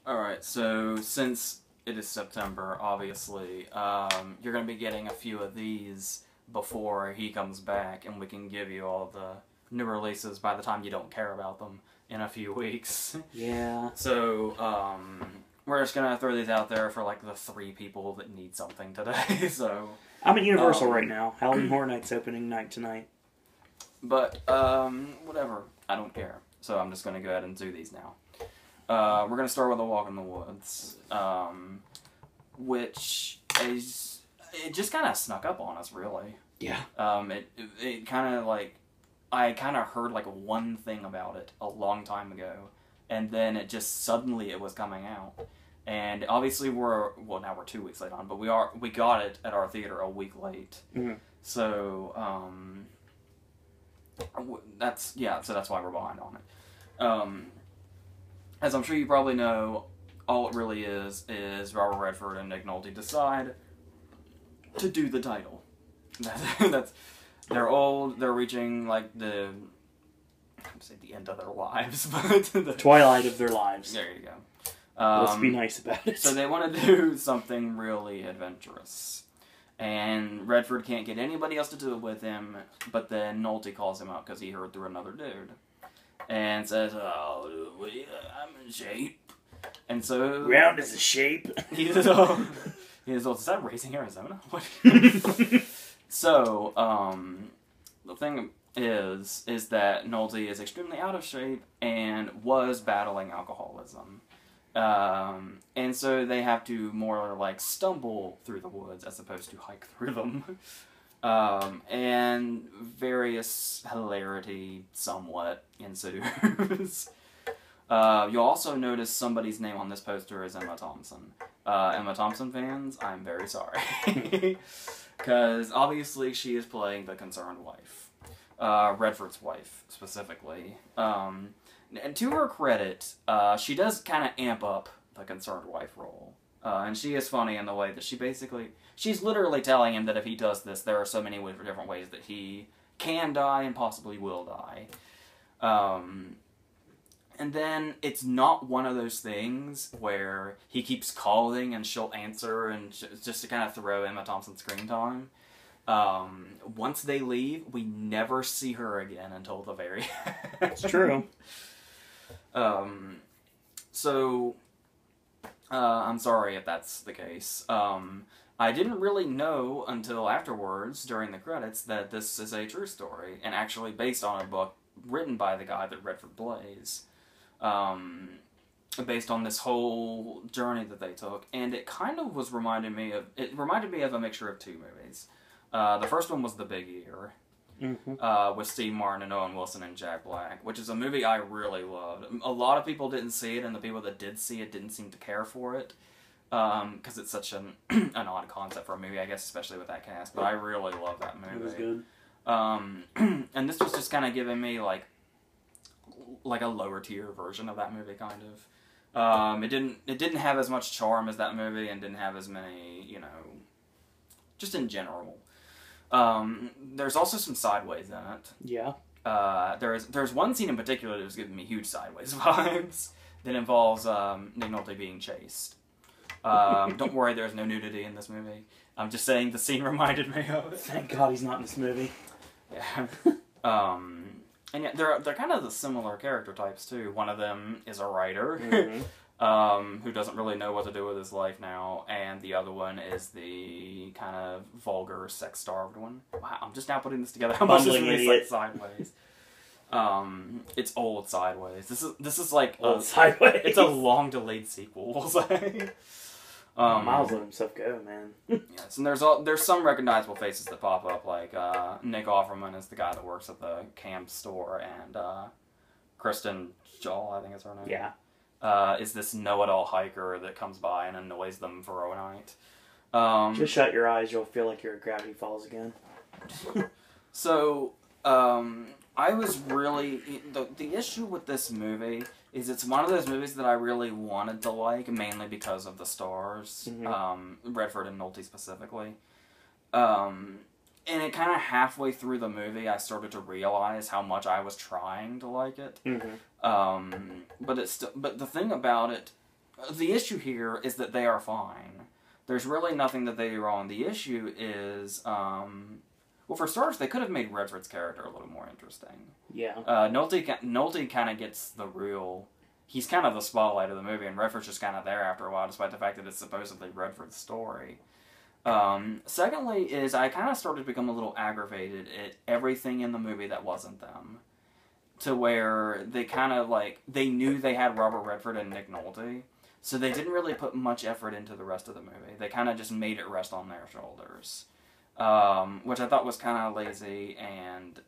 Alright, so since it is September, obviously, you're going to be getting a few of these before he comes back, and we can give you all the new releases by the time you don't care about them in a few weeks. Yeah. So, we're just going to throw these out there for, like, the 3 people that need something today, so... I'm at Universal right now. Halloween Horror Nights opening night tonight. But, whatever. I don't care. So I'm just going to go ahead and do these now. We're going to start with A Walk in the Woods, which is... It just kind of snuck up on us, really. Yeah. It kind of, like... I kind of heard, like, one thing about it a long time ago, and then it just suddenly it was coming out. And obviously well, now we're 2 weeks late on, but we got it at our theater a week late. Mm-hmm. So, that's why we're behind on it. As I'm sure you probably know, all it really is Robert Redford and Nick Nolte decide to do the title. They're old, they're reaching, like, I would say the end of their lives, but... the twilight of their lives. There you go. Let's be nice about it. So they want to do something really adventurous. And Redford can't get anybody else to do it with him, but then Nolte calls him up because he heard through another dude. And says, oh, I'm in shape. And so... Round as a shape. He says, is that Raising Arizona? What? So, the thing is that Nolte is extremely out of shape and was battling alcoholism. And so they have to more like stumble through the woods as opposed to hike through them. And various hilarity somewhat ensues. You'll also notice somebody's name on this poster is Emma Thompson. Emma Thompson fans, I'm very sorry. Because obviously she is playing the concerned wife. Redford's wife, specifically. And to her credit, she does kind of amp up the concerned wife role. And she is funny in the way that she's literally telling him that if he does this, there are so many different ways that he can die and possibly will die. And then it's not one of those things where he keeps calling and she'll answer and just to kind of throw Emma Thompson screen time. Once they leave, we never see her again until the very end. It's true. So, I'm sorry if that's the case. I didn't really know until afterwards, during the credits, that this is a true story, and actually based on a book written by the guy that Redford plays, based on this whole journey that they took, and it kind of reminded me of a mixture of 2 movies. The first one was The Big Ear, with Steve Martin and Owen Wilson and Jack Black, which is a movie I really loved. A lot of people didn't see it, and the people that did see it didn't seem to care for it, because it's such an odd concept for a movie, I guess, especially with that cast, but I really love that movie. It was good. And this was just kind of giving me, like a lower tier version of that movie, kind of. It didn't have as much charm as that movie, and didn't have as many, just in general. There's also some Sideways in it. Yeah. There's one scene in particular that was giving me huge Sideways vibes that involves Nick Nolte being chased. Don't worry, there's no nudity in this movie. I'm just saying the scene reminded me of it. Thank God he's not in this movie. Yeah. And yet they're kind of the similar character types too. One of them is a writer. Who doesn't really know what to do with his life now, and the other one is the kind of vulgar, sex-starved one. Wow, I'm just now putting this together. How much this movie like Sideways? It's old Sideways. This is like old Sideways. It's a long-delayed sequel, we'll say. Miles let himself go, man. Yes, and there's some recognizable faces that pop up, like Nick Offerman is the guy that works at the Camp store, and Kristen Schaal, I think is her name. Yeah. Is this know-it-all hiker that comes by and annoys them for a night. Just shut your eyes, you'll feel like you're at Gravity Falls again. So, I was really... The issue with this movie is it's one of those movies that I really wanted to like, mainly because of the stars. Redford and Nolte specifically. And it kind of halfway through the movie, I started to realize how much I was trying to like it. Mm-hmm. But the thing about it, the issue here is that they are fine. There's really nothing that they do wrong. The issue is, well, for starters, they could have made Redford's character a little more interesting. Yeah. Nolte kind of gets the real... He's kind of the spotlight of the movie, and Redford's just kind of there after a while, despite the fact that it's supposedly Redford's story. Secondly is I kind of started to become a little aggravated at everything in the movie that wasn't them. To where they kind of, like, they knew they had Robert Redford and Nick Nolte, so they didn't really put much effort into the rest of the movie. They kind of just made it rest on their shoulders. Which I thought was kind of lazy and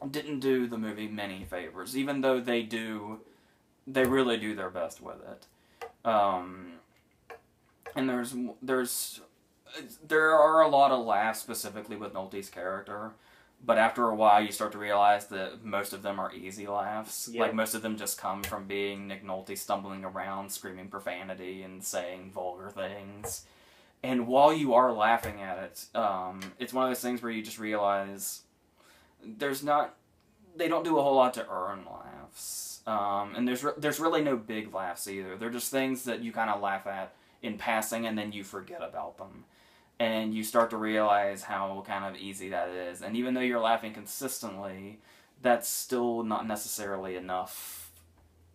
didn't do the movie many favors, even though they really do their best with it. And there are a lot of laughs specifically with Nolte's character, but after a while you start to realize that most of them are easy laughs. Yep. Like, most of them just come from being Nick Nolte stumbling around, screaming profanity, and saying vulgar things. And while you are laughing at it, it's one of those things where you just realize they don't do a whole lot to earn laughs. And there's really no big laughs either. They're just things that you kind of laugh at in passing, and then you forget about them. And you start to realize how kind of easy that is. And even though you're laughing consistently, that's still not necessarily enough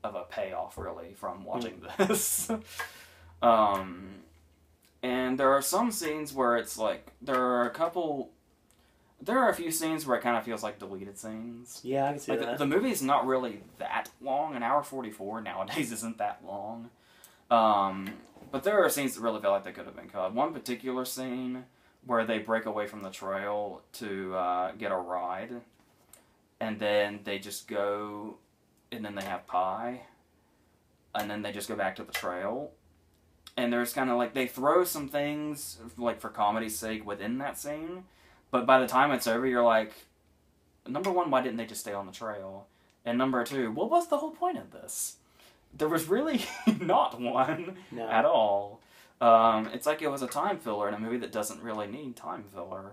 of a payoff, really, from watching this. And there are some scenes where it's like, there are a few scenes where it kind of feels like deleted scenes. Yeah, I can see like that. The movie's not really that long. An hour 44 nowadays isn't that long. But there are scenes that really feel like they could have been cut. One particular scene where they break away from the trail to get a ride, and then they just go, and then they have pie, and then they just go back to the trail. And there's kind of like, they throw some things, like, for comedy's sake within that scene, but by the time it's over, you're like, number one, why didn't they just stay on the trail? And number two, what was the whole point of this? There was really not one at all. It's like it was a time filler in a movie that doesn't really need time filler.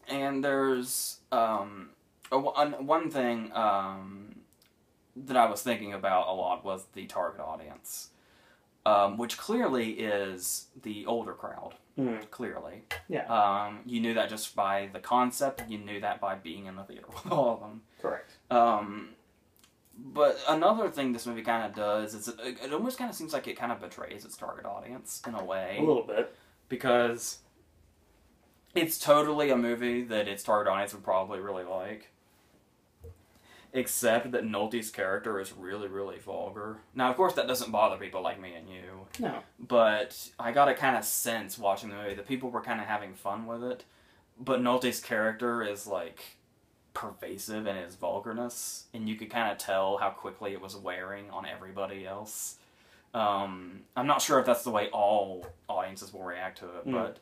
And there's one thing that I was thinking about a lot was the target audience, which clearly is the older crowd. Clearly. Yeah. You knew that just by the concept, you knew that by being in the theater with all of them. Correct. But another thing this movie kind of does is it almost kind of seems like it kind of betrays its target audience in a way. A little bit. Because it's totally a movie that its target audience would probably really like. Except that Nolte's character is really, really vulgar. Now, of course, that doesn't bother people like me and you. No. But I got a kind of sense watching the movie that people were kind of having fun with it. But Nolte's character is, like, pervasive in his vulgarness, and you could kind of tell how quickly it was wearing on everybody else. I'm not sure if that's the way all audiences will react to it, but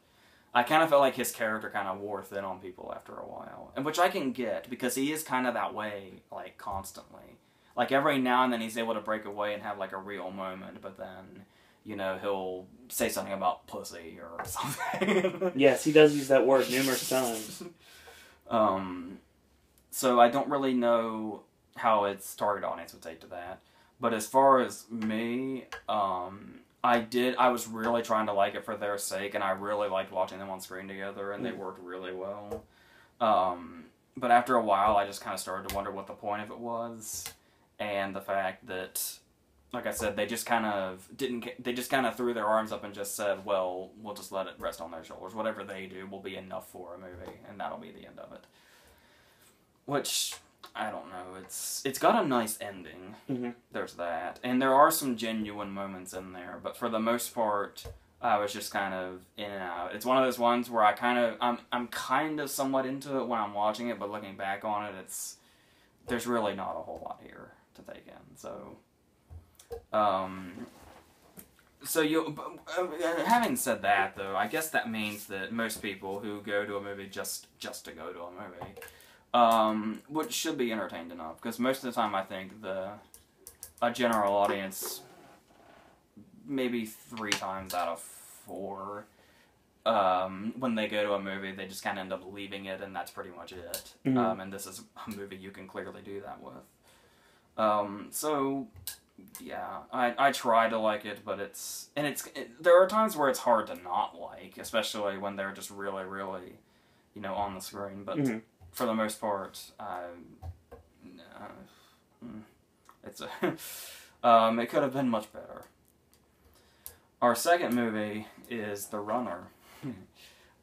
I kind of felt like his character kind of wore thin on people after a while, and which I can get, because he is kind of that way, like, constantly. Like, every now and then he's able to break away and have, like, a real moment, but then, you know, he'll say something about pussy or something. Yes, he does use that word numerous times. So I don't really know how its target audience would take to that. But as far as me, I was really trying to like it for their sake, and I really liked watching them on screen together, and they worked really well. But after a while, I just kind of started to wonder what the point of it was, and the fact that, like I said, they just kind of threw their arms up and just said, well, we'll just let it rest on their shoulders. Whatever they do will be enough for a movie, and that'll be the end of it. Which, I don't know, it's got a nice ending. Mm-hmm. There's that. And there are some genuine moments in there, but for the most part, I was just kind of in and out. It's one of those ones where I'm kind of somewhat into it when I'm watching it, but looking back on it, there's really not a whole lot here to take in. So, having said that, though, I guess that means that most people who go to a movie just to go to a movie, which should be entertained enough, because most of the time I think a general audience, maybe 3 times out of 4, when they go to a movie, they just kind of end up leaving it, and that's pretty much it. Mm-hmm. And this is a movie you can clearly do that with. So, Yeah, I try to like it, but there are times where it's hard to not like, especially when they're just really, really, on the screen. But for the most part, it's it could have been much better. Our second movie is The Runner.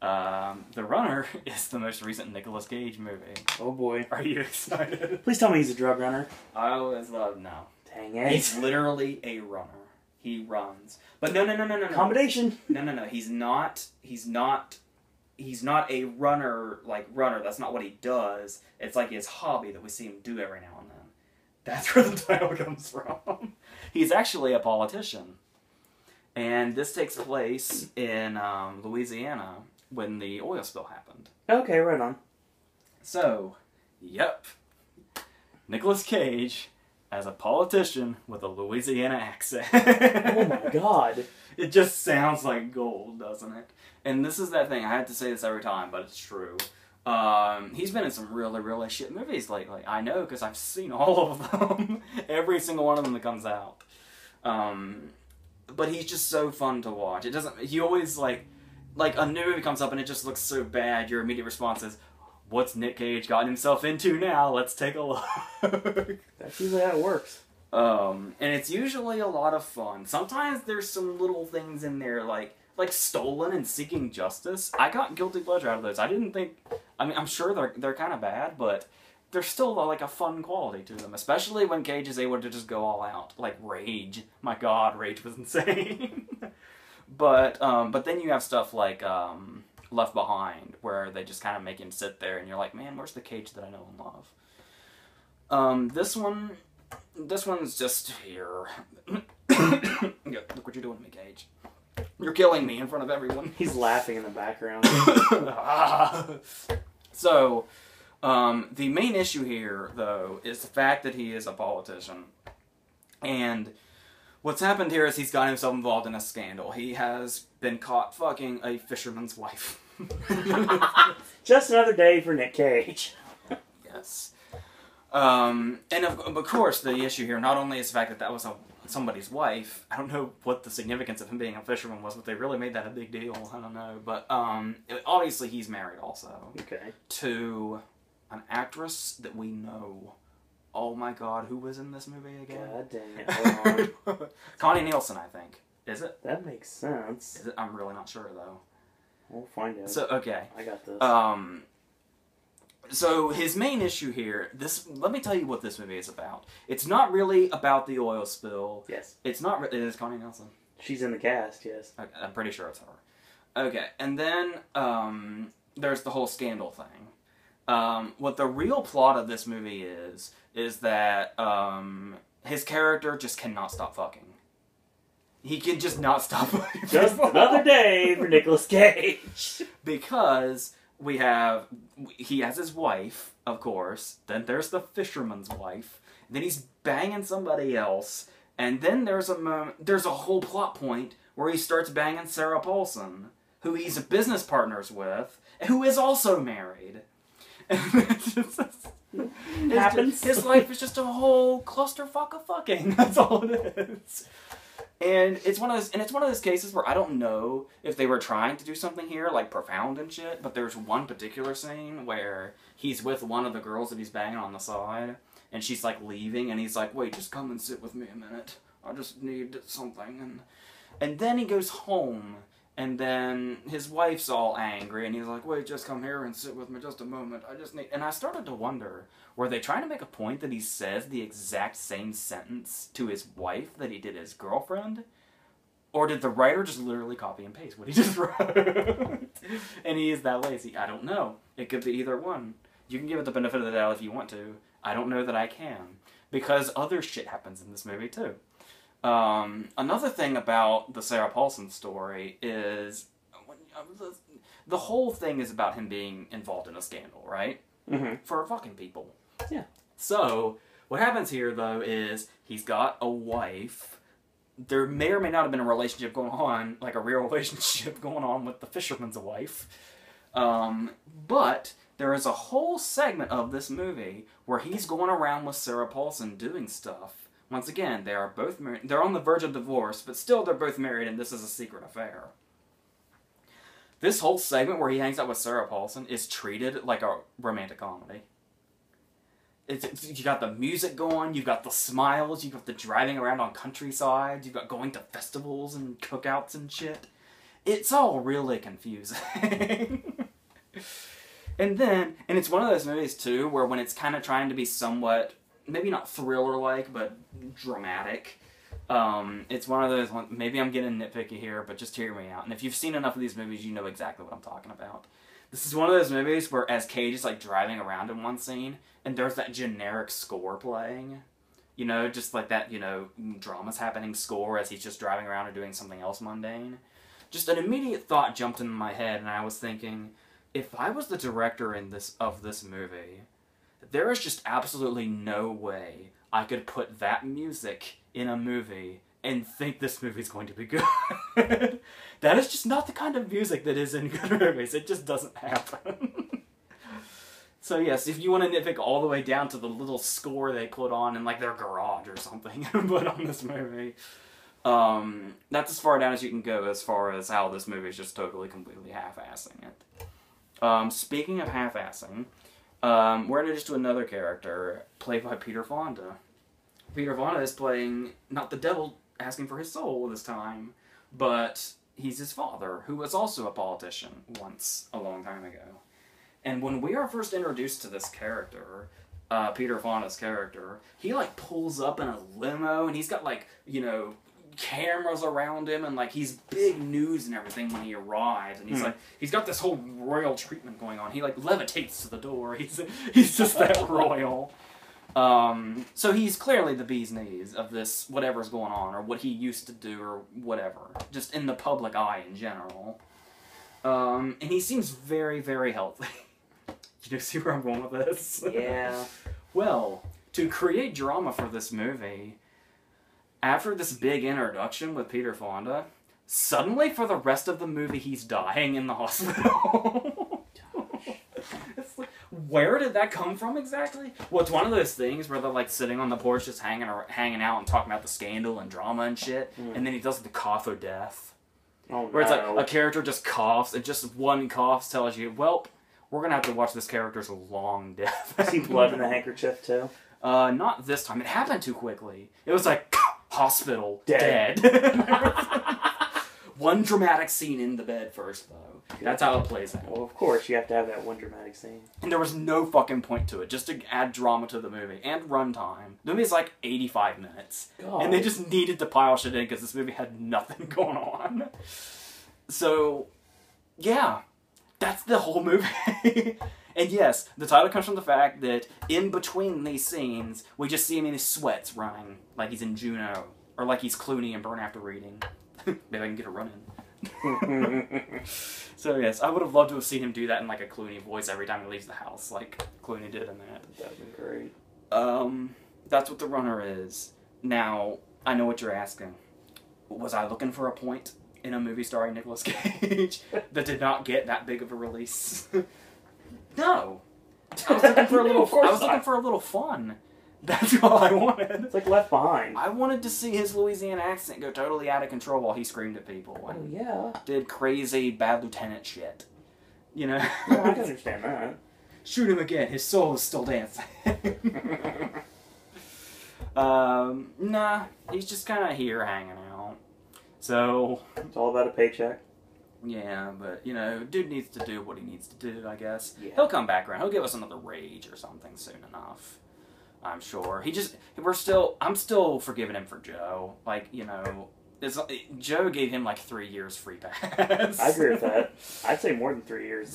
The Runner is the most recent Nicolas Cage movie. Oh boy. Are you excited? Please tell me he's a drug runner. I always love no. Dang it. He's literally a runner. He runs. But no. Combination. No. He's not a runner like runner. That's not what he does. It's like his hobby that we see him do every now and then. That's where the title comes from. He's actually a politician. And this takes place in Louisiana when the oil spill happened. Okay, right on. So, yep. Nicolas Cage as a politician with a Louisiana accent. Oh my god. It just sounds like gold, doesn't it? And this is that thing. I have to say this every time, but it's true. He's been in some really, really shit movies lately. I know, because I've seen all of them. Every single one of them that comes out. But he's just so fun to watch. He always, like a new movie comes up and it just looks so bad, your immediate response is, what's Nick Cage gotten himself into now? Let's take a look. That's usually how it works. And it's usually a lot of fun. Sometimes there's some little things in there like Stolen and Seeking Justice. I got guilty pleasure out of those. I'm sure they're kind of bad, but there's still like a fun quality to them, especially when Cage is able to just go all out. Like Rage. My god, Rage was insane. But then you have stuff like Left Behind, where they just kind of make him sit there and you're like, man, where's the Cage that I know and love? This one's just here. Look what you're doing to me, Cage. You're killing me in front of everyone. He's laughing in the background. So, the main issue here, though, is the fact that he is a politician. And what's happened here is he's got himself involved in a scandal. He has been caught fucking a fisherman's wife. Just another day for Nick Cage. Yes. And of course, the issue here not only is the fact that was somebody's wife. I don't know what the significance of him being a fisherman was, but they really made that a big deal. I don't know. But obviously he's married also. Okay. To an actress that we know. Oh my god, who was in this movie again? God dang it, hold on. Connie Nielsen, I think. Is it? That makes sense. Is it? I'm really not sure, though. We'll find out. So, okay. I got this. So his main issue here, let me tell you what this movie is about. It's not really about the oil spill. Yes. It is Connie Nielsen. She's in the cast, yes. Okay, I'm pretty sure it's her. Okay, and then there's the whole scandal thing. What the real plot of this movie is that his character just cannot stop fucking. He can just not stop fucking. Just another day for Nicolas Cage. Because he has his wife, of course, then there's the fisherman's wife, then he's banging somebody else, and then there's a whole plot point where he starts banging Sarah Paulson, who he's business partners with, who is also married. His life is just a whole clusterfuck of fucking. That's all it is. And it's one of those cases where I don't know if they were trying to do something here, like profound and shit, but there's one particular scene where he's with one of the girls that he's banging on the side, and she's like leaving, and he's like, wait, just come and sit with me a minute. I just need something. And then he goes home, and then his wife's all angry, and he's like, wait, just come here and sit with me just a moment. And I started to wonder, were they trying to make a point that he says the exact same sentence to his wife that he did his girlfriend? Or did the writer just literally copy and paste what he just wrote? And he is that lazy. I don't know. It could be either one. You can give it the benefit of the doubt if you want to. I don't know that I can. Because other shit happens in this movie, too. Another thing about the Sarah Paulson story is the whole thing is about him being involved in a scandal, right? Mm-hmm. For fucking people. Yeah. So, what happens here, though, is he's got a wife. There may or may not have been a relationship going on, like a real relationship going on with the fisherman's wife. But there is a whole segment of this movie where he's going around with Sarah Paulson doing stuff Once again, they are both married. They're on the verge of divorce, but still they're both married, and this is a secret affair. This whole segment where he hangs out with Sarah Paulson is treated like a romantic comedy. You got the music going, you've got the smiles, you've got the driving around on countryside, you've got going to festivals and cookouts and shit. It's all really confusing. And it's one of those movies too, where when it's kind of trying to be somewhat, maybe not thriller-like, but dramatic, it's one of those, maybe I'm getting nitpicky here, but just hear me out. And if you've seen enough of these movies, you know exactly what I'm talking about. This is one of those movies where as Cage is like driving around in one scene, and there's that generic score playing, you know, just like that, you know, drama's happening score as he's just driving around or doing something else mundane. Just an immediate thought jumped into my head, and I was thinking, if I was the director of this movie, there is just absolutely no way I could put that music in a movie and think this movie's going to be good. That is just not the kind of music that is in good movies. It just doesn't happen. So yes, if you want to nitpick all the way down to the little score they put on in like their garage or something and put on this movie, that's as far down as you can go as far as how this movie is just totally, completely half-assing it. Speaking of half-assing, we're introduced to another character played by Peter Fonda. Peter Fonda is playing, not the devil asking for his soul this time, but he's his father, who was also a politician once, a long time ago. And when we are first introduced to this character, Peter Fonda's character, he like pulls up in a limo, and he's got like, you know, cameras around him, and like he's big news and everything when he arrives, and he's like, he's got this whole royal treatment going on. He like levitates to the door. He's just that royal. So he's clearly the bee's knees of this, whatever's going on, or what he used to do, or whatever, just in the public eye in general. And he seems very, very healthy. You see where I'm going with this? Yeah. Well, to create drama for this movie, after this big introduction with Peter Fonda, suddenly for the rest of the movie he's dying in the hospital. It's like, where did that come from exactly? Well, it's one of those things where they're like sitting on the porch just hanging out and talking about the scandal and drama and shit, and then he does the cough of death. Oh, where it's like a character just coughs, and just one cough tells you, well, we're going to have to watch this character's long death. See blood in the handkerchief, too? Not this time. It happened too quickly. It was like, hospital, dead. One dramatic scene in the bed first, though. That's how it plays out. Well, of course, you have to have that one dramatic scene. And there was no fucking point to it, just to add drama to the movie. And runtime. The movie's like 85 minutes. God. And they just needed to pile shit in because this movie had nothing going on. So, yeah. That's the whole movie. And yes, the title comes from the fact that in between these scenes, we just see him in his sweats running, like he's in Juno, or like he's Clooney in Burn After Reading. Maybe I can get a run in. So yes, I would have loved to have seen him do that in like a Clooney voice every time he leaves the house, like Clooney did in that. That would be great. That's what The Runner is. Now, I know what you're asking. Was I looking for a point in a movie starring Nicolas Cage that did not get that big of a release? No. I was looking for a little. I was looking for a little fun. That's all I wanted. It's like Left Behind. I wanted to see his Louisiana accent go totally out of control while he screamed at people. Oh yeah. Did crazy bad lieutenant shit. You know. Yeah, I can understand that. Shoot him again. His soul is still dancing. Nah. He's just kind of here hanging out. So. It's all about a paycheck. Yeah, but, you know, dude needs to do what he needs to do, I guess. Yeah. He'll come back around. He'll give us another Rage or something soon enough. I'm sure. I'm still forgiving him for Joe. Like, you know, Joe gave him like 3 years free pass. I agree with that. I'd say more than 3 years.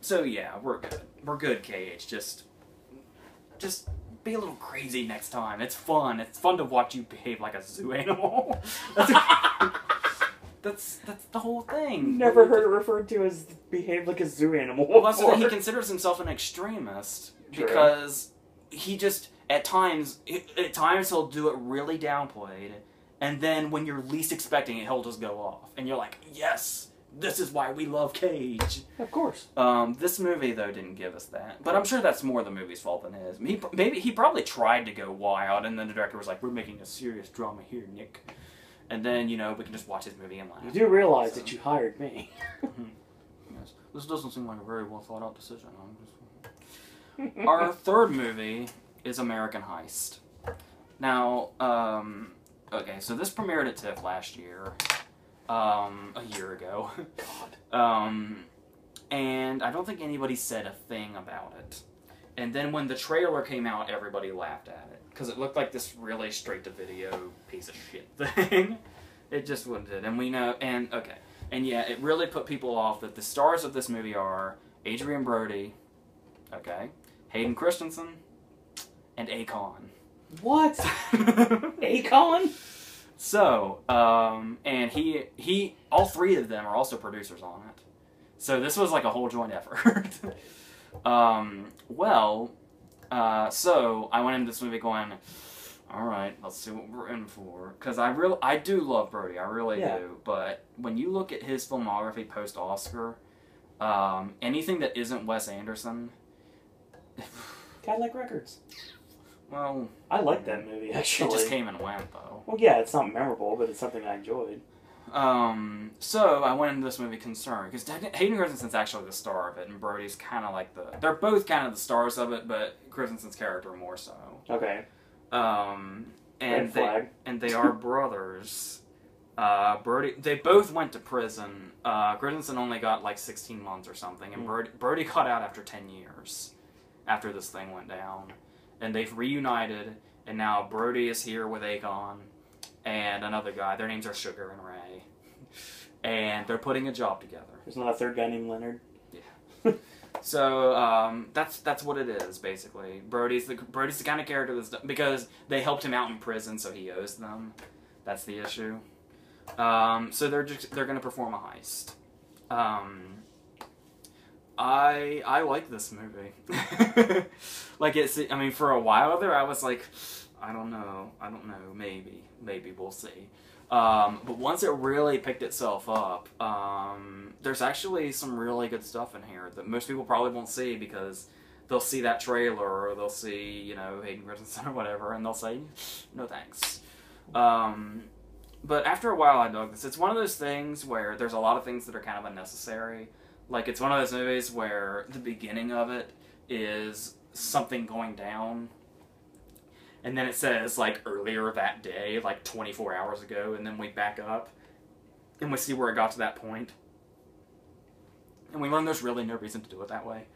So yeah, we're good. We're good, Cage. Just be a little crazy next time. It's fun. It's fun to watch you behave like a zoo animal. That's the whole thing. Never heard it referred to as behave like a zoo animal. Well, that's why he considers himself an extremist. True. Because he just, at times he'll do it really downplayed, and then when you're least expecting it, he'll just go off. And you're like, yes, this is why we love Cage. Of course. This movie, though, didn't give us that. But I'm sure that's more the movie's fault than his. He probably tried to go wild, and then the director was like, we're making a serious drama here, Nick. And then, we can just watch his movie and laugh. You do realize that you hired me. Yes. This doesn't seem like a very well thought out decision. Our third movie is American Heist. Now, okay, so this premiered at TIFF last year. A year ago. God. And I don't think anybody said a thing about it. And then when the trailer came out, everybody laughed at it. Because it looked like this really straight-to-video piece of shit thing. It just wouldn't did. And we know, and okay. And yeah, it really put people off that the stars of this movie are Adrian Brody, okay, Hayden Christensen, and Akon. What? Akon? So, and he, all three of them are also producers on it. So this was like a whole joint effort. So I went into this movie going, all right, let's see what we're in for. Because I do love Brody, I really do. But when you look at his filmography post-Oscar, anything that isn't Wes Anderson... Cadillac Records. Well... I like that movie, actually. It just came and went, though. Well, yeah, it's not memorable, but it's something I enjoyed. So I went into this movie concerned, because Hayden Christensen's actually the star of it, and Brody's kind of like they're both kind of the stars of it, but Christensen's character more so. Okay. And they are brothers. They both went to prison. Christensen only got like 16 months or something, and Brody got out after 10 years, after this thing went down. And they've reunited, and now Brody is here with Akon and another guy. Their names are Sugar and Ray. And they're putting a job together. There's not a third guy named Leonard? Yeah. So, that's what it is, basically. Brody's the kind of character that's... Because they helped him out in prison, so he owes them. That's the issue. So they're going to perform a heist. I like this movie. Like, I mean, for a while there, I was like, I don't know, maybe we'll see. But once it really picked itself up, there's actually some really good stuff in here that most people probably won't see because they'll see that trailer or they'll see, Hayden Christensen or whatever, and they'll say, no thanks. But after a while, I dug this. It's one of those things where there's a lot of things that are kind of unnecessary. Like, it's one of those movies where the beginning of it is something going down, and then it says, like, earlier that day, like 24 hours ago, and then we back up, and we see where it got to that point. And we learn there's really no reason to do it that way.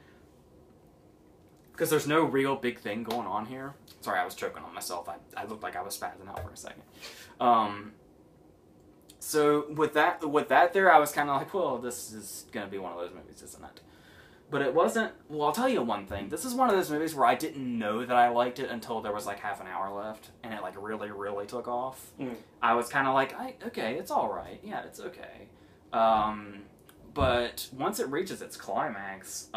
Because there's no real big thing going on here. Sorry, I was choking on myself. I looked like I was spazzing out for a second. So with that there, I was kind of like, well, this is going to be one of those movies, isn't it? But it wasn't. Well, I'll tell you one thing. This is one of those movies where I didn't know that I liked it until there was like half an hour left, and it like really, really took off. I was kind of like, okay, it's all right. Yeah, it's okay. But once it reaches its climax,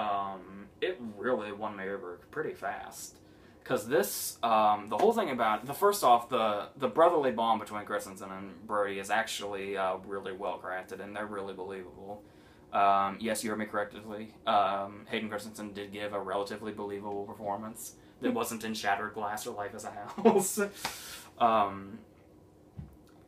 it really won me over pretty fast. Because this, the whole thing about, first off, the brotherly bond between Christensen and Brody is actually really well crafted, and they're really believable. Yes, you heard me correctly. Hayden Christensen did give a relatively believable performance that wasn't in Shattered Glass or Life as a House.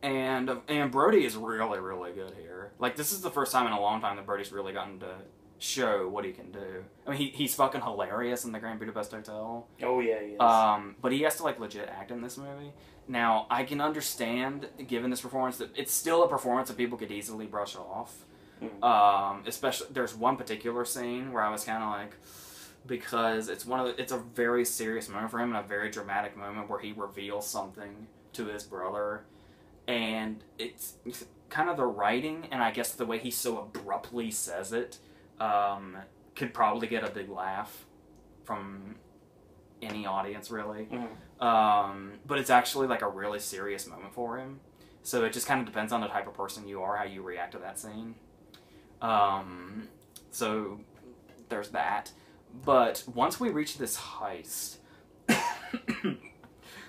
And Brody is really, really good here. Like, this is the first time in a long time that Brody's really gotten to show what he can do. I mean, he's fucking hilarious in the Grand Budapest Hotel. Oh, yeah, he is. But he has to, like, legit act in this movie. Now, I can understand, given this performance, that it's still a performance that people could easily brush off. Especially, there's one particular scene where I was kind of like, because it's a very serious moment for him and a very dramatic moment where he reveals something to his brother. And it's kind of the writing, and I guess the way he so abruptly says it, could probably get a big laugh from any audience, really. But it's actually like a really serious moment for him. So it just kind of depends on the type of person you are, how you react to that scene. So there's that. But once we reach this heist,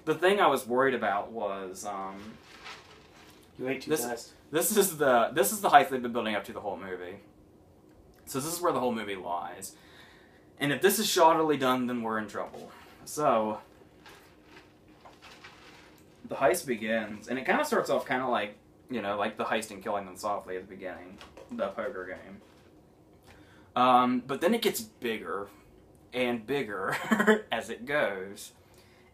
the thing I was worried about was, You ate too fast. This is the heist they've been building up to the whole movie. So this is where the whole movie lies. And if this is shoddily done, then we're in trouble. So the heist begins, and it kind of starts off kind of like, you know, like the heist in Killing Them Softly at the beginning, the poker game. But then it gets bigger and bigger as it goes.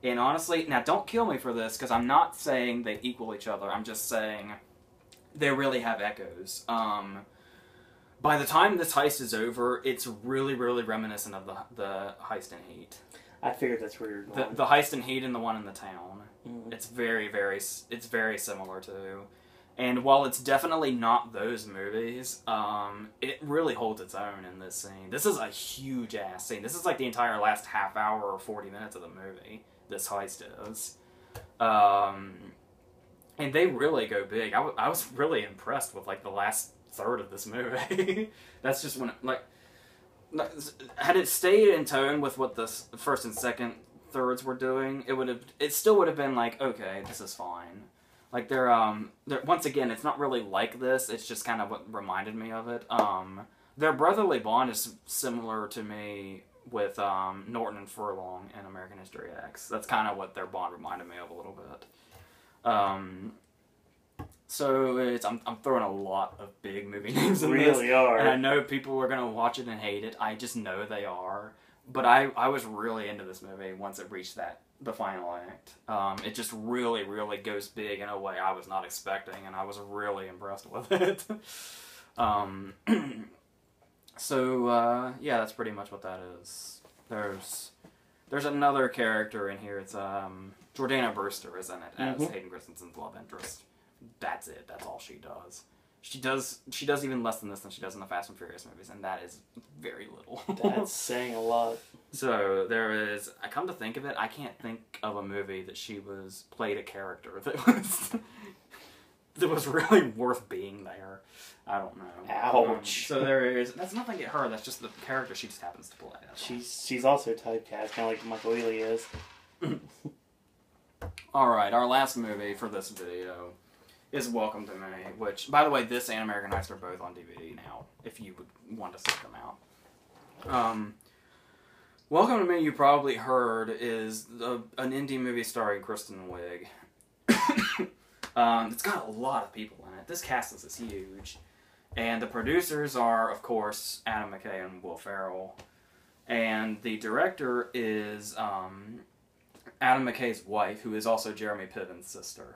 And honestly, now don't kill me for this, because I'm not saying they equal each other. I'm just saying they really have echoes. By the time this heist is over, it's really, really reminiscent of the heist in Heat. I figured that's where you're going. The heist in Heat and the one in the town. Mm. It's very similar to. And while it's definitely not those movies, it really holds its own in this scene. This is a huge ass scene. This is like the entire last half hour or 40 minutes of the movie. This heist is. And they really go big. I was really impressed with like the last third of this movie. That's just when had it stayed in tone with what the first and second thirds were doing, it still would have been like, okay, this is fine. Like they're once again, it's not really like this. It's just kind of what reminded me of it. Their brotherly bond is similar to me with Norton and Furlong in American History X. That's kind of what their bond reminded me of a little bit. So I'm throwing a lot of big movie names in this. Really are. And I know people are gonna watch it and hate it. I just know they are. But I was really into this movie once it reached the final act. It just really, really goes big in a way I was not expecting, and I was really impressed with it. So yeah, that's pretty much what that is. There's another character in here. It's Jordana Brewster is in it as Hayden Christensen's love interest. That's it. That's all she does. She does even less than this than she does in the Fast and Furious movies, and that is very little. That's saying a lot. So there is. I come to think of it, I can't think of a movie that she played a character that was really worth being there. I don't know. Ouch. So there is. That's nothing at her. That's just the character she just happens to play. She's also typecast, kind of like Michael Ealy is. All right, our last movie for this video is Welcome to Me, which, by the way, this and American Heist are both on DVD now, if you would want to seek them out. Welcome to Me, you probably heard, is an indie movie starring Kristen Wiig. It's got a lot of people in it. This cast is huge. And the producers are, of course, Adam McKay and Will Ferrell. And the director is Adam McKay's wife, who is also Jeremy Piven's sister.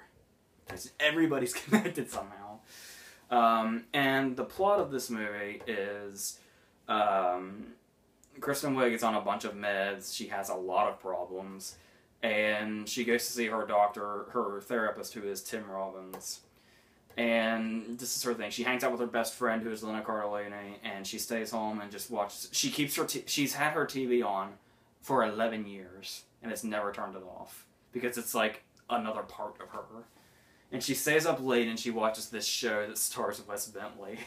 Everybody's connected somehow. And the plot of this movie is Kristen Wiig is on a bunch of meds. She has a lot of problems. And she goes to see her doctor, her therapist, who is Tim Robbins. And this is her thing. She hangs out with her best friend, who is Lena Cardellini, and she stays home and just watches. She keeps she's had her TV on for 11 years, and it's never turned it off. Because it's like another part of her. And she stays up late and she watches this show that stars Wes Bentley.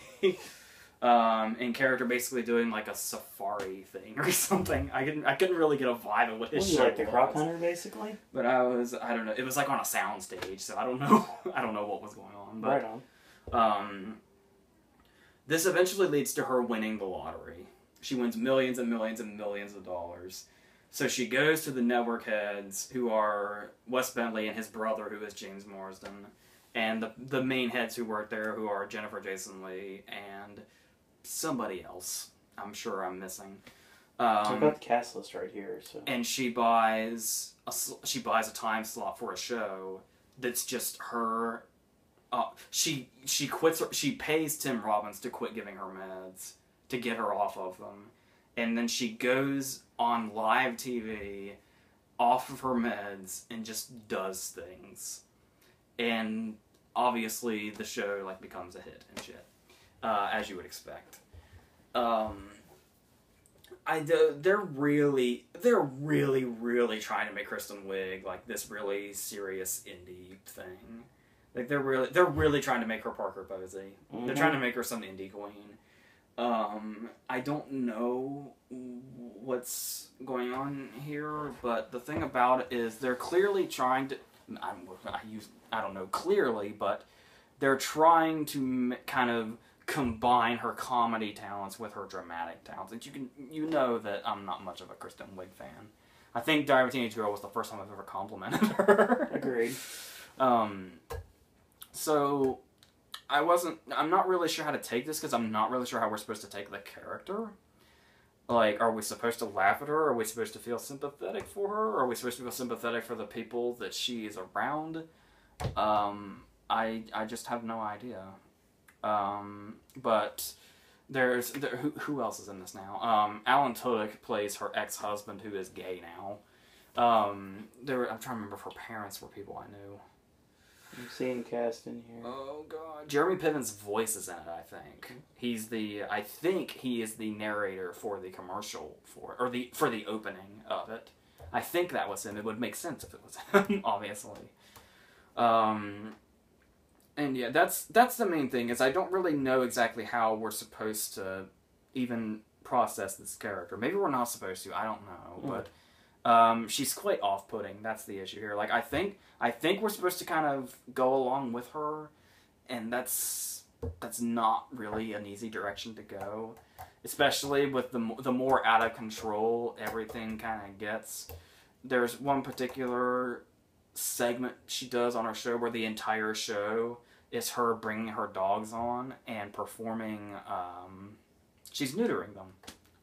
In character basically doing like a safari thing or something. I couldn't really get a vibe of what his show like the Croc Hunter, basically? But I don't know. It was like on a sound stage, so I don't know. I don't know what was going on. But, right on. This eventually leads to her winning the lottery. She wins millions and millions and millions of dollars. So she goes to the network heads, who are Wes Bentley and his brother, who is James Marsden, and the main heads who work there, who are Jennifer Jason Leigh and somebody else. I'm sure I'm missing. I've got the cast list right here. So. And she buys a time slot for a show that's just her. She quits. She pays Tim Robbins to quit giving her meds to get her off of them, and then she goes on live TV off of her meds and just does things. And obviously the show like becomes a hit and shit, as you would expect. They're really trying to make Kristen Wiig like this really serious indie thing. Like they're really trying to make her Parker Posey. Mm-hmm. They're trying to make her some indie queen. I don't know what's going on here, but the thing about it is they're clearly trying to. I don't know clearly, but they're trying to kind of combine her comedy talents with her dramatic talents. And you know that I'm not much of a Kristen Wiig fan. I think Diary of a Teenage Girl was the first time I've ever complimented her. Agreed. So I'm not really sure how to take this, because I'm not really sure how we're supposed to take the character. Like, are we supposed to laugh at her? Are we supposed to feel sympathetic for her? Or are we supposed to feel sympathetic for the people that she is around? I just have no idea. But who else is in this now? Alan Tudyk plays her ex-husband, who is gay now. I'm trying to remember if her parents were people I knew. I'm seeing cast in here. Oh god, Jeremy Piven's voice is in it. I think I think he is the narrator for the commercial for the opening of it. I think that was him. It would make sense if it was him, obviously. And yeah, that's the main thing, is I don't really know exactly how we're supposed to even process this character. Maybe we're not supposed to. I don't know, but. She's quite off-putting. That's the issue here. Like, I think we're supposed to kind of go along with her, and that's not really an easy direction to go, especially with the more out of control everything kind of gets. There's one particular segment she does on her show where the entire show is her bringing her dogs on and performing. She's neutering them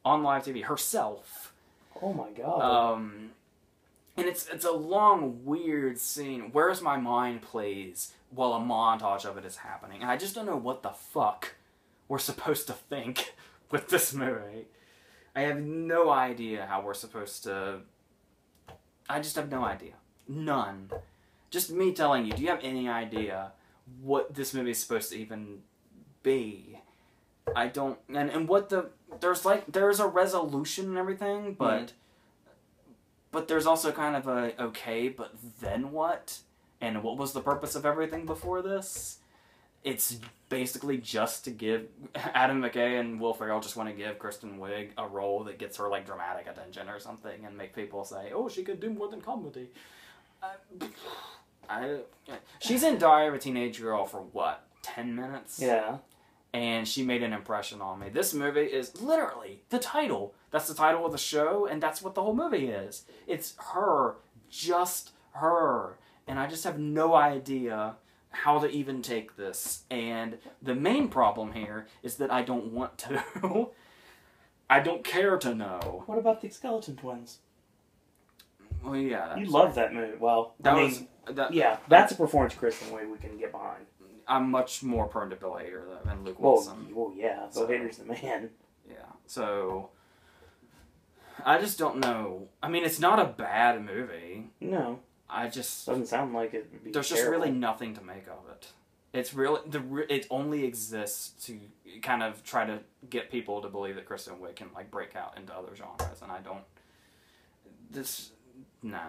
on live TV herself. Oh my god. And it's a long, weird scene. Where's My Mind plays while a montage of it is happening. And I just don't know what the fuck we're supposed to think with this movie. I have no idea how we're supposed to... I just have no idea. None. Just me telling you, do you have any idea what this movie is supposed to even be? I don't... And what the... There's a resolution and everything, but there's also kind of a, okay, but then what? And what was the purpose of everything before this? It's basically just to give... Adam McKay and Will Ferrell just want to give Kristen Wiig a role that gets her, like, dramatic attention or something, and make people say, oh, she could do more than comedy. She's in Diary of a Teenage Girl for, what, 10 minutes? Yeah. And she made an impression on me. This movie is literally the title. That's the title of the show, and that's what the whole movie is. It's her. Just her. And I just have no idea how to even take this. And the main problem here is that I don't want to. I don't care to know. What about the Skeleton Twins? Well, yeah. You love that movie. Well, that's a performance Kristen Wiig we can get behind. I'm much more prone to Bill Hader than Luke Wilson. Well, yeah. Bill Hader's the man. Yeah. So, I just don't know. I mean, it's not a bad movie. No. I just... Doesn't sound like it would be There's terrible. just really nothing to make of it. It's really... It only exists to kind of try to get people to believe that Kristen Wiig can, like, break out into other genres, and I don't... No.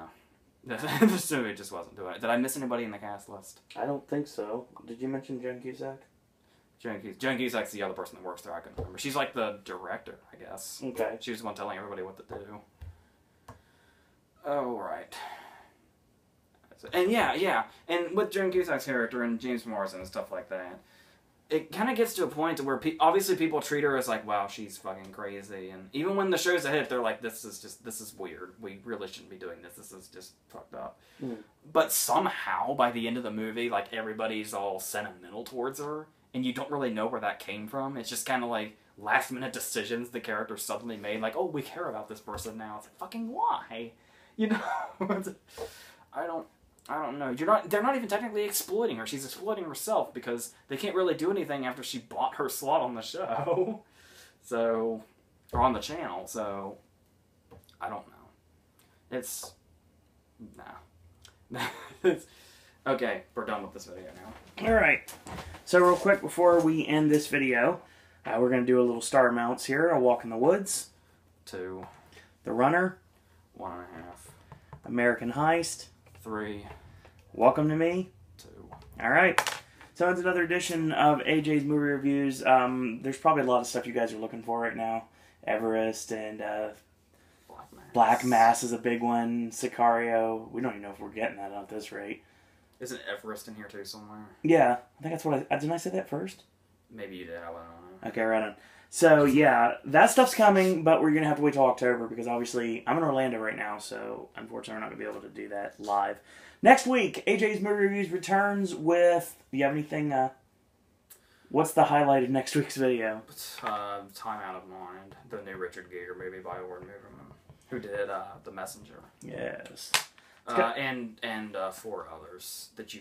This movie just wasn't doing it. Did I miss anybody in the cast list? I don't think so. Did you mention Joan Cusack? Joan Cusack's the other person that works there. I couldn't remember. She's like the director, I guess. Okay. She was the one telling everybody what to do. Oh, right. And yeah. And with Joan Cusack's character and James Morrison and stuff like that, it kind of gets to a point to where obviously people treat her as like, wow, she's fucking crazy. And even when the show's a hit, they're like, this is weird. We really shouldn't be doing this. This is just fucked up. Mm. But somehow, by the end of the movie, like, everybody's all sentimental towards her. And you don't really know where that came from. It's just kind of like last-minute decisions the character suddenly made. Like, oh, we care about this person now. It's like, fucking why? You know? I don't know. They're not even technically exploiting her. She's exploiting herself because they can't really do anything after she bought her slot on the show. So, or on the channel. So, I don't know. Okay, we're done with this video now. Alright. So real quick before we end this video, we're going to do a little star amounts here. A Walk in the Woods. 2. The Runner. 1.5. American Heist. 3. Welcome to Me. 2. Alright. So it's another edition of AJ's Movie Reviews. There's probably a lot of stuff you guys are looking for right now. Everest and Black Mass is a big one. Sicario. We don't even know if we're getting that at this rate. Isn't Everest in here too somewhere? Yeah, I think that's what didn't I say that first? Maybe you did, I don't know. Okay, right on. So, yeah, that stuff's coming, but we're going to have to wait till October because obviously I'm in Orlando right now, so unfortunately we're not going to be able to do that live. Next week, AJ's Movie Reviews returns with... Do you have anything... What's the highlight of next week's video? Time Out of Mind, the new Richard Gere movie by Award Movement, who did The Messenger. Yes. And 4 others that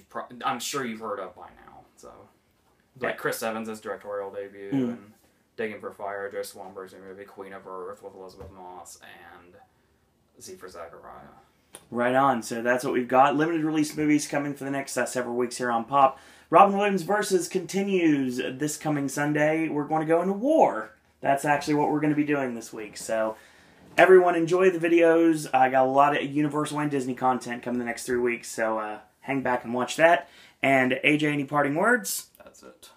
I'm sure you've heard of by now. So, like Chris Evans' directorial debut, and Digging for Fire, Joe Swanberg's new movie Queen of Earth with Elizabeth Moss, and Z for Zachariah. Right on. So that's what we've got. Limited release movies coming for the next several weeks here on Pop. Robin Williams Versus continues this coming Sunday. We're going to go into war. That's actually what we're going to be doing this week. So everyone enjoy the videos. I got a lot of Universal and Disney content coming the next 3 weeks. So hang back and watch that. And AJ, any parting words? That's it.